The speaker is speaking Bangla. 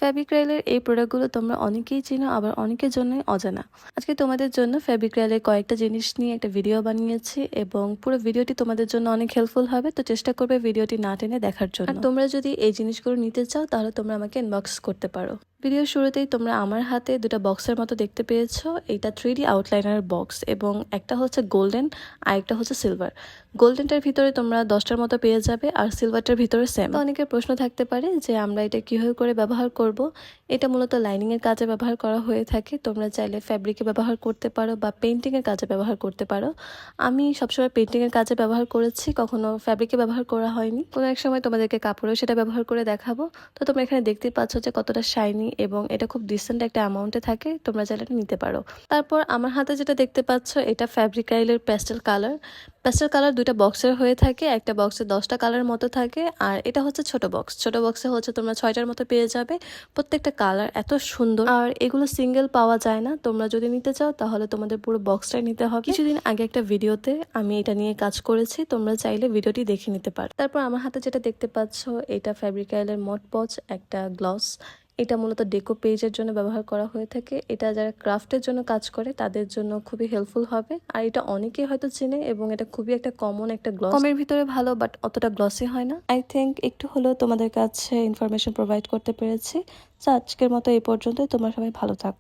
ফেবিক্রাইলের এই প্রোডাক্টগুলো তোমরা অনেকেই চিনো, আবার অনেকের জন্যই অজানা। আজকে তোমাদের জন্য ফেবিক্রাইলের কয়েকটা জিনিস নিয়ে একটা ভিডিও বানিয়েছি এবং পুরো ভিডিওটি তোমাদের জন্য অনেক হেল্পফুল হবে। তো চেষ্টা করবে ভিডিওটি না টেনে দেখার জন্য। আর তোমরা যদি এই জিনিসগুলো নিতে চাও তাহলে তোমরা আমাকে ইনবক্স করতে পারো। ভিডিওর শুরুতেই তোমরা আমার হাতে দুটো বক্সের মতো দেখতে পেয়েছো। এটা 3D আউটলাইনার বক্স এবং একটা হচ্ছে গোল্ডেন আর একটা হচ্ছে সিলভার। গোল্ডেনটার ভিতরে তোমরা 10টার মতো পেয়ে যাবে আর সিলভারটার ভিতরে সেম। অনেকের প্রশ্ন থাকতে পারে যে আমরা এটা কিভাবে করে ব্যবহার করব। এটা মূলত লাইনিং এর কাজে ব্যবহার করা হয়ে থাকে। তোমরা চাইলে ফ্যাব্রিকে ব্যবহার করতে পারো বা পেইন্টিং এর কাজে ব্যবহার করতে পারো। আমি সবসময় পেইন্টিং এর কাজে ব্যবহার করেছি, কখনো ফ্যাব্রিকে ব্যবহার করা হয়নি। কোনো এক সময় তোমাদেরকে কাপড়েও সেটা ব্যবহার করে দেখাবো। তো তোমরা এখানে দেখতেই পাচ্ছ যে কতটা শাইনি এবং এটা খুব ডিসেন্ট একটা অ্যামাউন্টে থাকে। তোমরা চাইলে নিতে পারো। তারপর আমার হাতে যেটা দেখতে পাচ্ছ এটা ফ্যাব্রিক্রাইলের প্যাস্টেল কালার। প্যাস্টেল কালার দুইটা বক্সের হয়ে থাকে, একটা বক্সে 10টা কালার মতো থাকে আর এটা হচ্ছে ছোট বক্স। ছোট বক্সে হচ্ছে তোমরা 6টার মতো পেয়ে যাবে। প্রত্যেকটা কালার এত সুন্দর আর এগুলো সিঙ্গেল পাওয়া যায় না। তোমরা যদি নিতে চাও তাহলে তোমাদের পুরো বক্সটাই নিতে হবে। কিছুদিন আগে একটা ভিডিওতে আমি এটা নিয়ে কাজ করেছি, তোমরা চাইলে ভিডিওটি দেখে নিতে পারো। তারপর আমার হাতে যেটা দেখতে পাচ্ছ এটা ফ্যাব্রিক্রাইলের মড পজ, একটা গ্লস। এটা মূলত ডেকো পেজের জন্য ব্যবহার করা হয়ে থাকে। এটা যারা ক্রাফটের জন্য কাজ করে তাদের জন্য খুবই হেল্পফুল হবে। আর এটা অনেকেই হয়তো চেনে এবং এটা খুবই একটা কমন একটা গ্লস। কমের ভিতরে ভালো, বাট অতটা গ্লসি হয় না। আই থিঙ্ক একটু হলেও তোমাদের কাছে ইনফরমেশন প্রোভাইড করতে পেরেছি। তো আজকের মতো এই পর্যন্ত। তোমরা সবাই ভালো থাকো।